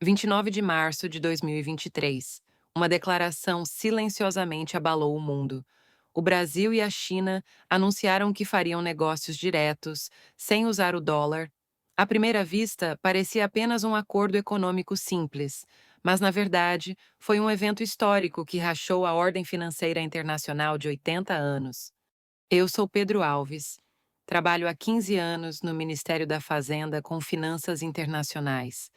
29 de março de 2023. Uma declaração silenciosamente abalou o mundo. O Brasil e a China anunciaram que fariam negócios diretos, sem usar o dólar. À primeira vista, parecia apenas um acordo econômico simples, mas, na verdade, foi um evento histórico que rachou a ordem financeira internacional de 80 anos. Eu sou Pedro Alves. Trabalho há 15 anos no Ministério da Fazenda com finanças internacionais.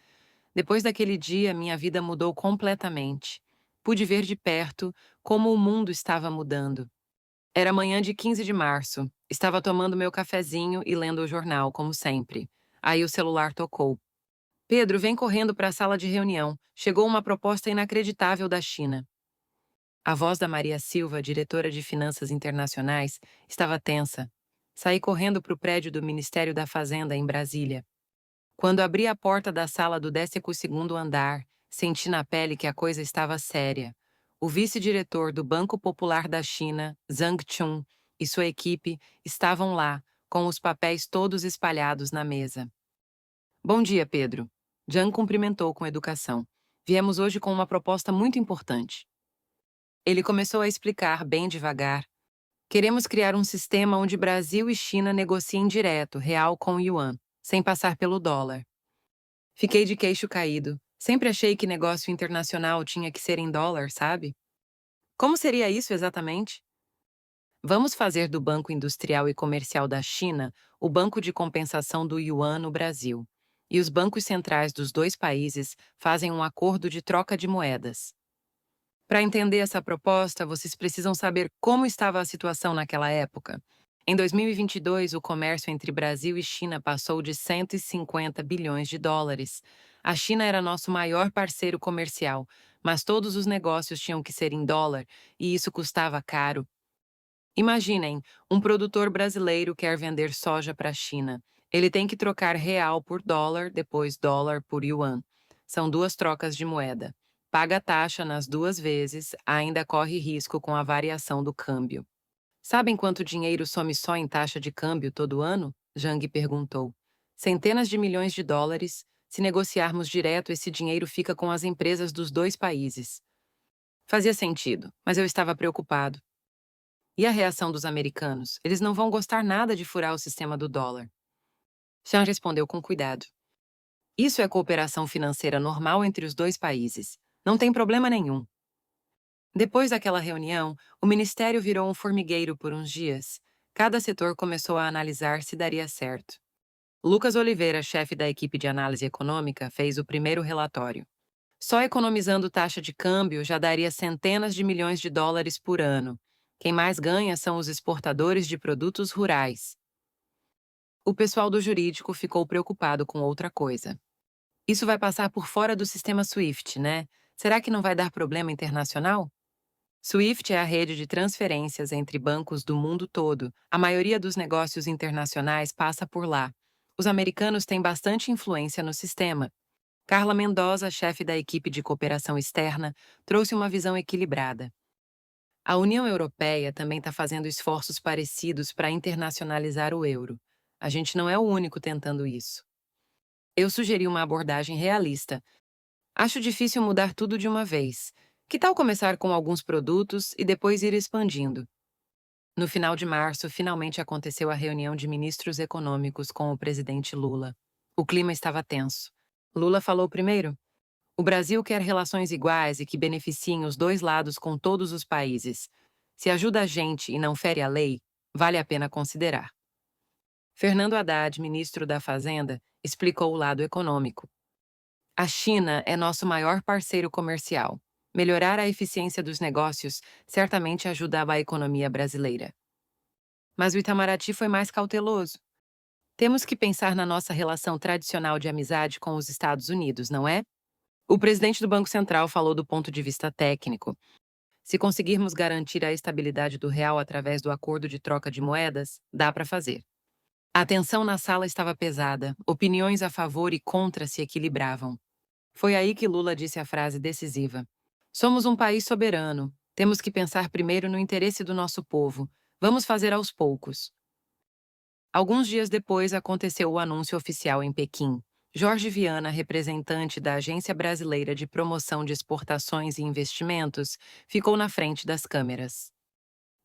Depois daquele dia, minha vida mudou completamente. Pude ver de perto como o mundo estava mudando. Era manhã de 15 de março. Estava tomando meu cafezinho e lendo o jornal, como sempre. Aí o celular tocou. Pedro, vem correndo para a sala de reunião. Chegou uma proposta inacreditável da China. A voz da Maria Silva, diretora de Finanças Internacionais, estava tensa. Saí correndo para o prédio do Ministério da Fazenda, em Brasília. Quando abri a porta da sala do 12º andar, senti na pele que a coisa estava séria. O vice-diretor do Banco Popular da China, Zhang Chun, e sua equipe estavam lá, com os papéis todos espalhados na mesa. Bom dia, Pedro. Zhang cumprimentou com educação. Viemos hoje com uma proposta muito importante. Ele começou a explicar bem devagar. Queremos criar um sistema onde Brasil e China negociem direto, real com yuan, sem passar pelo dólar. Fiquei de queixo caído. Sempre achei que negócio internacional tinha que ser em dólar, sabe? Como seria isso exatamente? Vamos fazer do Banco Industrial e Comercial da China o banco de compensação do yuan no Brasil. E os bancos centrais dos dois países fazem um acordo de troca de moedas. Para entender essa proposta, vocês precisam saber como estava a situação naquela época. Em 2022, o comércio entre Brasil e China passou de 150 bilhões de dólares. A China era nosso maior parceiro comercial, mas todos os negócios tinham que ser em dólar e isso custava caro. Imaginem, um produtor brasileiro quer vender soja para a China. Ele tem que trocar real por dólar, depois dólar por yuan. São duas trocas de moeda. Paga taxa nas duas vezes, ainda corre risco com a variação do câmbio. Sabem quanto dinheiro some só em taxa de câmbio todo ano? Zhang perguntou. Centenas de milhões de dólares. Se negociarmos direto, esse dinheiro fica com as empresas dos dois países. Fazia sentido, mas eu estava preocupado. E a reação dos americanos? Eles não vão gostar nada de furar o sistema do dólar. Sean respondeu com cuidado. Isso é cooperação financeira normal entre os dois países. Não tem problema nenhum. Depois daquela reunião, o ministério virou um formigueiro por uns dias. Cada setor começou a analisar se daria certo. Lucas Oliveira, chefe da equipe de análise econômica, fez o primeiro relatório. Só economizando taxa de câmbio já daria centenas de milhões de dólares por ano. Quem mais ganha são os exportadores de produtos rurais. O pessoal do jurídico ficou preocupado com outra coisa. Isso vai passar por fora do sistema SWIFT, né? Será que não vai dar problema internacional? SWIFT é a rede de transferências entre bancos do mundo todo. A maioria dos negócios internacionais passa por lá. Os americanos têm bastante influência no sistema. Carla Mendoza, chefe da equipe de cooperação externa, trouxe uma visão equilibrada. A União Europeia também está fazendo esforços parecidos para internacionalizar o euro. A gente não é o único tentando isso. Eu sugeri uma abordagem realista. Acho difícil mudar tudo de uma vez. Que tal começar com alguns produtos e depois ir expandindo? No final de março, finalmente aconteceu a reunião de ministros econômicos com o presidente Lula. O clima estava tenso. Lula falou primeiro. O Brasil quer relações iguais e que beneficiem os dois lados com todos os países. Se ajuda a gente e não fere a lei, vale a pena considerar. Fernando Haddad, ministro da Fazenda, explicou o lado econômico. A China é nosso maior parceiro comercial. Melhorar a eficiência dos negócios certamente ajudava a economia brasileira. Mas o Itamaraty foi mais cauteloso. Temos que pensar na nossa relação tradicional de amizade com os Estados Unidos, não é? O presidente do Banco Central falou do ponto de vista técnico. Se conseguirmos garantir a estabilidade do real através do acordo de troca de moedas, dá para fazer. A tensão na sala estava pesada, opiniões a favor e contra se equilibravam. Foi aí que Lula disse a frase decisiva: Somos um país soberano, temos que pensar primeiro no interesse do nosso povo, vamos fazer aos poucos. Alguns dias depois aconteceu o anúncio oficial em Pequim. Jorge Viana, representante da Agência Brasileira de Promoção de Exportações e Investimentos, ficou na frente das câmeras.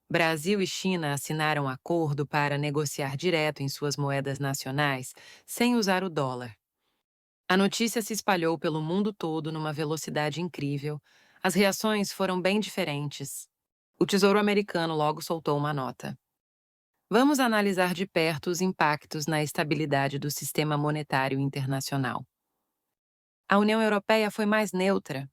Brasil e China assinaram acordo para negociar direto em suas moedas nacionais, sem usar o dólar. A notícia se espalhou pelo mundo todo numa velocidade incrível. As reações foram bem diferentes. O Tesouro Americano logo soltou uma nota. Vamos analisar de perto os impactos na estabilidade do sistema monetário internacional. A União Europeia foi mais neutra.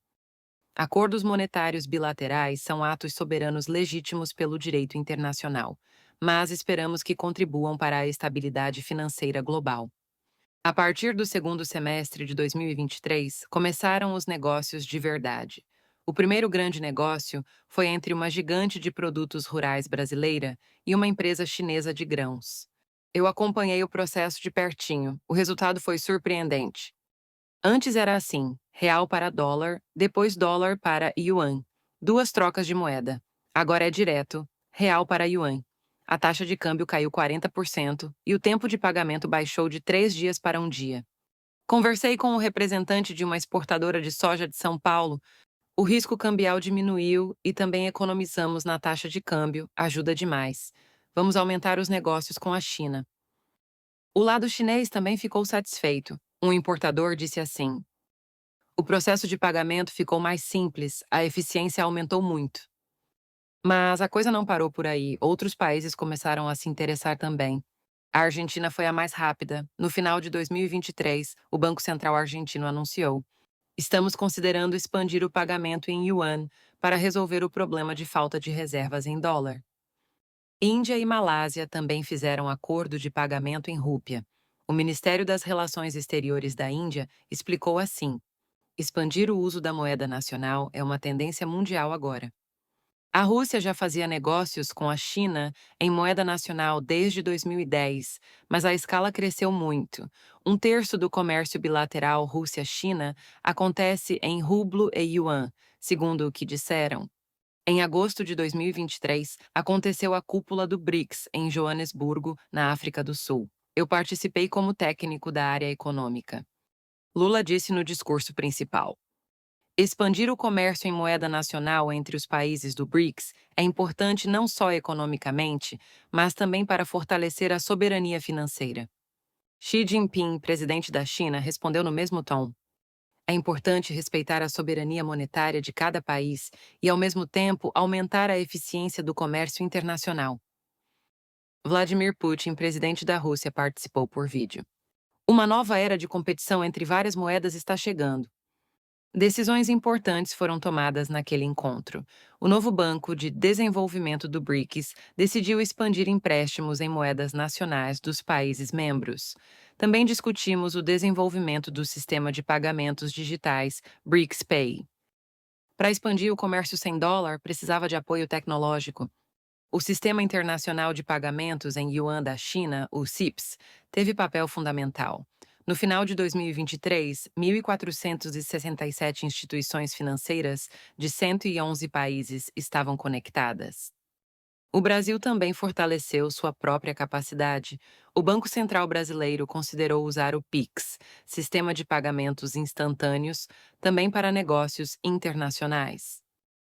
Acordos monetários bilaterais são atos soberanos legítimos pelo direito internacional, mas esperamos que contribuam para a estabilidade financeira global. A partir do segundo semestre de 2023, começaram os negócios de verdade. O primeiro grande negócio foi entre uma gigante de produtos rurais brasileira e uma empresa chinesa de grãos. Eu acompanhei o processo de pertinho. O resultado foi surpreendente. Antes era assim: real para dólar, depois dólar para yuan. Duas trocas de moeda. Agora é direto: real para yuan. A taxa de câmbio caiu 40% e o tempo de pagamento baixou de 3 dias para um dia. Conversei com o representante de uma exportadora de soja de São Paulo. O risco cambial diminuiu e também economizamos na taxa de câmbio, ajuda demais. Vamos aumentar os negócios com a China. O lado chinês também ficou satisfeito. Um importador disse assim: o processo de pagamento ficou mais simples, a eficiência aumentou muito. Mas a coisa não parou por aí, outros países começaram a se interessar também. A Argentina foi a mais rápida. No final de 2023, o Banco Central argentino anunciou: estamos considerando expandir o pagamento em yuan para resolver o problema de falta de reservas em dólar. Índia e Malásia também fizeram acordo de pagamento em rúpia. O Ministério das Relações Exteriores da Índia explicou assim: expandir o uso da moeda nacional é uma tendência mundial agora. A Rússia já fazia negócios com a China em moeda nacional desde 2010, mas a escala cresceu muito. Um terço do comércio bilateral Rússia-China acontece em rublo e yuan, segundo o que disseram. Em agosto de 2023, aconteceu a cúpula do BRICS em Joanesburgo, na África do Sul. Eu participei como técnico da área econômica. Lula disse no discurso principal: expandir o comércio em moeda nacional entre os países do BRICS é importante não só economicamente, mas também para fortalecer a soberania financeira. Xi Jinping, presidente da China, respondeu no mesmo tom: é importante respeitar a soberania monetária de cada país e, ao mesmo tempo, aumentar a eficiência do comércio internacional. Vladimir Putin, presidente da Rússia, participou por vídeo. Uma nova era de competição entre várias moedas está chegando. Decisões importantes foram tomadas naquele encontro. O novo Banco de Desenvolvimento do BRICS decidiu expandir empréstimos em moedas nacionais dos países membros. Também discutimos o desenvolvimento do sistema de pagamentos digitais BRICS Pay. Para expandir o comércio sem dólar, precisava de apoio tecnológico. O Sistema Internacional de Pagamentos em Yuan da China, o CIPS, teve papel fundamental. No final de 2023, 1.467 instituições financeiras de 111 países estavam conectadas. O Brasil também fortaleceu sua própria capacidade. O Banco Central Brasileiro considerou usar o PIX, Sistema de Pagamentos Instantâneos, também para negócios internacionais.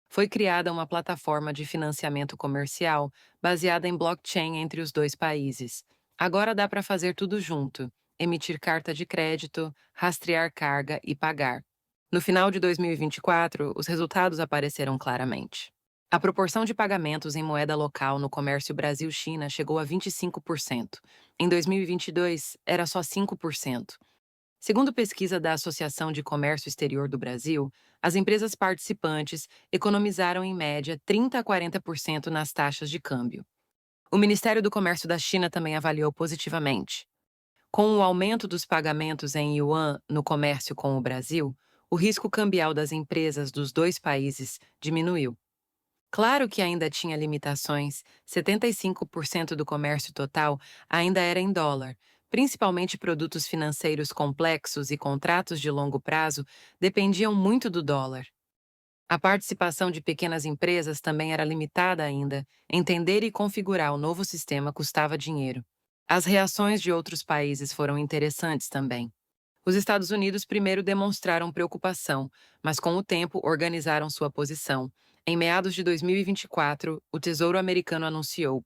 Foi criada uma plataforma de financiamento comercial baseada em blockchain entre os dois países. Agora dá para fazer tudo junto: emitir carta de crédito, rastrear carga e pagar. No final de 2024, os resultados apareceram claramente. A proporção de pagamentos em moeda local no comércio Brasil-China chegou a 25%. Em 2022, era só 5%. Segundo pesquisa da Associação de Comércio Exterior do Brasil, as empresas participantes economizaram em média 30 a 40% nas taxas de câmbio. O Ministério do Comércio da China também avaliou positivamente. Com o aumento dos pagamentos em yuan no comércio com o Brasil, o risco cambial das empresas dos dois países diminuiu. Claro que ainda tinha limitações: 75% do comércio total ainda era em dólar. Principalmente produtos financeiros complexos e contratos de longo prazo dependiam muito do dólar. A participação de pequenas empresas também era limitada ainda. Entender e configurar o novo sistema custava dinheiro. As reações de outros países foram interessantes também. Os Estados Unidos primeiro demonstraram preocupação, mas com o tempo organizaram sua posição. Em meados de 2024, o Tesouro Americano anunciou: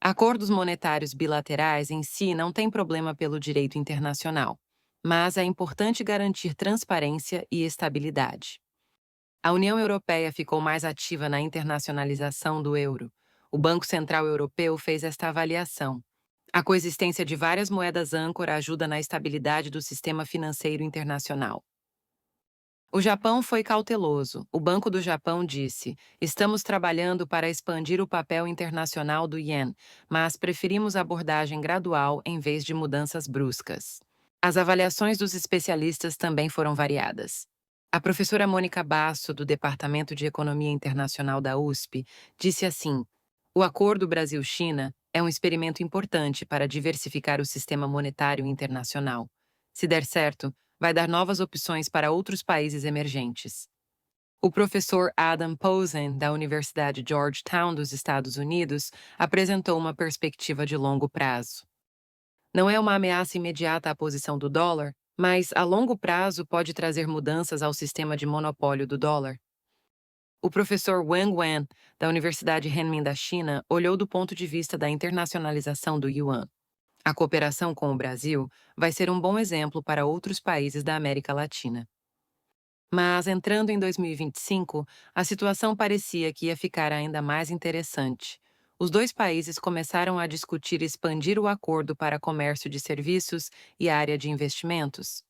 acordos monetários bilaterais em si não têm problema pelo direito internacional, mas é importante garantir transparência e estabilidade. A União Europeia ficou mais ativa na internacionalização do euro. O Banco Central Europeu fez esta avaliação. A coexistência de várias moedas âncora ajuda na estabilidade do sistema financeiro internacional. O Japão foi cauteloso. O Banco do Japão disse: estamos trabalhando para expandir o papel internacional do ien, mas preferimos abordagem gradual em vez de mudanças bruscas. As avaliações dos especialistas também foram variadas. A professora Mônica Basso, do Departamento de Economia Internacional da USP, disse assim: o Acordo Brasil-China é um experimento importante para diversificar o sistema monetário internacional. Se der certo, vai dar novas opções para outros países emergentes. O professor Adam Posen, da Universidade Georgetown dos Estados Unidos, apresentou uma perspectiva de longo prazo. Não é uma ameaça imediata à posição do dólar, mas a longo prazo pode trazer mudanças ao sistema de monopólio do dólar. O professor Wang Wen, da Universidade Renmin da China, olhou do ponto de vista da internacionalização do yuan. A cooperação com o Brasil vai ser um bom exemplo para outros países da América Latina. Mas, entrando em 2025, a situação parecia que ia ficar ainda mais interessante. Os dois países começaram a discutir expandir o acordo para comércio de serviços e área de investimentos.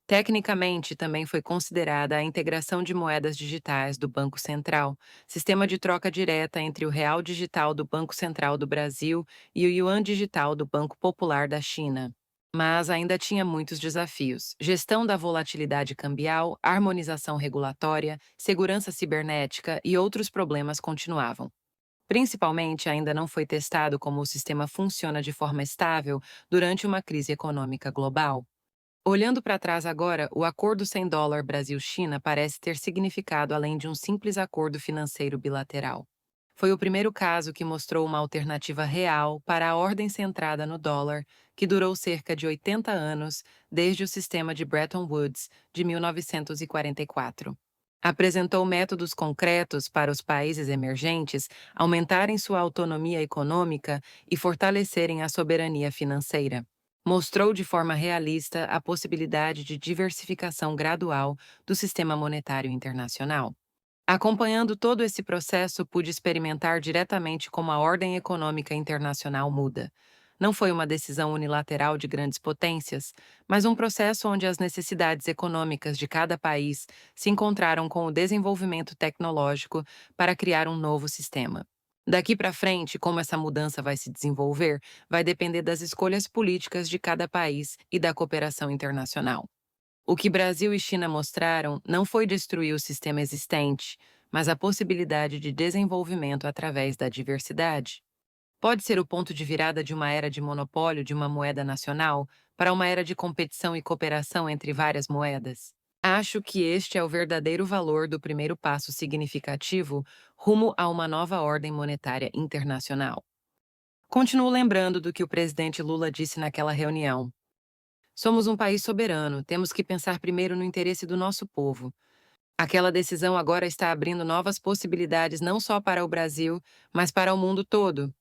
Tecnicamente, também foi considerada a integração de moedas digitais do Banco Central, sistema de troca direta entre o real digital do Banco Central do Brasil e o yuan digital do Banco Popular da China. Mas ainda tinha muitos desafios: gestão da volatilidade cambial, harmonização regulatória, segurança cibernética e outros problemas continuavam. Principalmente, ainda não foi testado como o sistema funciona de forma estável durante uma crise econômica global. Olhando para trás agora, o acordo sem dólar Brasil-China parece ter significado além de um simples acordo financeiro bilateral. Foi o primeiro caso que mostrou uma alternativa real para a ordem centrada no dólar, que durou cerca de 80 anos, desde o sistema de Bretton Woods, de 1944. Apresentou métodos concretos para os países emergentes aumentarem sua autonomia econômica e fortalecerem a soberania financeira. Mostrou de forma realista a possibilidade de diversificação gradual do sistema monetário internacional. Acompanhando todo esse processo, pude experimentar diretamente como a ordem econômica internacional muda. Não foi uma decisão unilateral de grandes potências, mas um processo onde as necessidades econômicas de cada país se encontraram com o desenvolvimento tecnológico para criar um novo sistema. Daqui para frente, como essa mudança vai se desenvolver, vai depender das escolhas políticas de cada país e da cooperação internacional. O que Brasil e China mostraram não foi destruir o sistema existente, mas a possibilidade de desenvolvimento através da diversidade. Pode ser o ponto de virada de uma era de monopólio de uma moeda nacional para uma era de competição e cooperação entre várias moedas. Acho que este é o verdadeiro valor do primeiro passo significativo rumo a uma nova ordem monetária internacional. Continuo lembrando do que o presidente Lula disse naquela reunião. Somos um país soberano, temos que pensar primeiro no interesse do nosso povo. Aquela decisão agora está abrindo novas possibilidades não só para o Brasil, mas para o mundo todo.